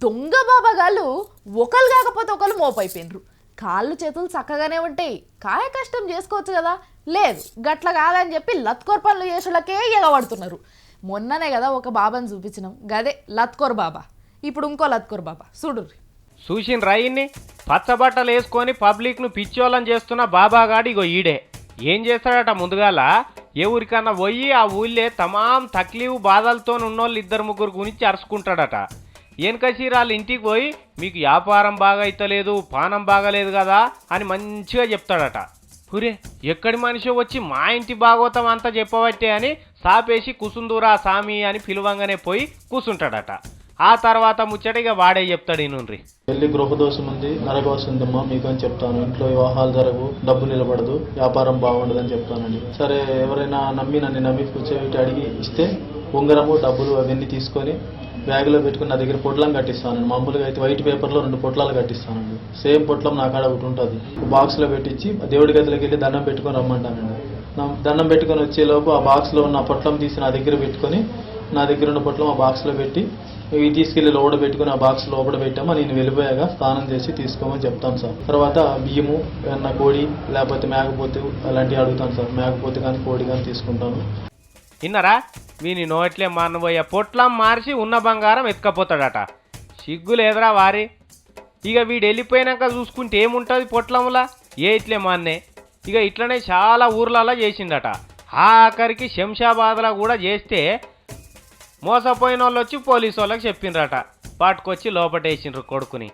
దొంగ బాబాగాళ్ళు ఒకరు కాకపోతే ఒకరు మోపైపోయినరు. కాళ్ళు చేతులు చక్కగానే ఉంటాయి, కాయ కష్టం చేసుకోవచ్చు కదా, లేదు గట్ల కాదని చెప్పి లత్కోర్ పనులు చేసులకే ఎగబడుతున్నారు. మొన్ననే కదా ఒక బాబాని చూపించినాం, గదే లత్కోర్ బాబా. ఇప్పుడు ఇంకో లత్కోర్ బాబా చూడు. చూసిన రైన్ని పచ్చబట్టలు వేసుకొని పబ్లిక్ను పిచ్చోళ్ళని చేస్తున్న బాబాగాడు ఇగో ఈడే. ఏం చేస్తాడట, ముందుగాల ఏ ఊరికన్నా పోయి ఆ ఊళ్ళే తమాం తక్లీవు బాధలతో ఉన్నోళ్ళు 2-3 గురించి అరుచుకుంటాడట. ఏనకసీరాళ్ళు ఇంటికి పోయి మీకు వ్యాపారం బాగా అయితలేదు, పానం బాగలేదు కదా అని మంచిగా చెప్తాడట. పురే ఎక్కడి మనిషి వచ్చి మా ఇంటి భాగవతం అంతా చెప్పబట్టే అని సాపేసి కుసుందూరా సామి అని పిలువంగానే పోయి కూసుంటాడట. ఆ తర్వాత ముచ్చటగా వాడే చెప్తాడు. ఈనుండ్రి, పెళ్లి గృహదోషం ఉంది, నరగవస్తుందమ్మా మీకు అని చెప్తాను. ఇంట్లో వివాహాలు జరగవు, డబ్బు నిలబడదు, వ్యాపారం బాగుండదని చెప్తానండి. సరే ఎవరైనా నన్ను నమ్మి కూర్చోబెట్టి అడిగి ఇస్తే ఉంగరము డబ్బులు అవన్నీ తీసుకొని బ్యాగులో పెట్టుకుని నా దగ్గర పొట్లం కట్టిస్తానండి. మామూలుగా అయితే వైట్ పేపర్లో 2 పొట్లాలు కట్టిస్తానండి. సేమ్ పొట్లం నా కాడ ఒకటి ఉంటుంది. బాక్స్లో పెట్టించి దేవుడి గదిలోకి వెళ్ళి దండం పెట్టుకొని రమ్మంటానండి. దండం పెట్టుకొని వచ్చేలోపు ఆ బాక్స్లో ఉన్న పొట్లం తీసి నా దగ్గర పెట్టుకొని, నా దగ్గర ఉన్న పొట్లం ఆ బాక్స్లో పెట్టి ఇవి తీసుకెళ్లి లోపల పెట్టుకుని ఆ బాక్స్ లోపల పెట్టామా, నేను వెళ్ళిపోయాక స్నానం చేసి తీసుకోమని చెప్తాను సార్. తర్వాత బియ్యము ఏమన్నా కోడి లేకపోతే మేకపోతే అలాంటివి అడుగుతాను సార్. మేకపోతే కానీ కోడి కానీ తీసుకుంటాను. విన్నారా, వీని నోట్లే మానబోయే పొట్లం మార్చి ఉన్న బంగారం ఎత్తుకపోతాడట. సిగ్గు లేదురా వారి. ఇక వీడు వెళ్ళిపోయినాక చూసుకుంటే ఏముంటుంది పొట్లంలా, ఏ ఇట్లే మాన్నే. ఇక ఇట్లనే చాలా ఊర్లలో చేసిందట. ఆఖరికి శంషాబాద్లో కూడా చేస్తే మోసపోయిన వాళ్ళు వచ్చి పోలీసు వాళ్ళకి చెప్పిండ్రట. పాటుకొచ్చి లోపటేసిండ్రు కొడుకుని.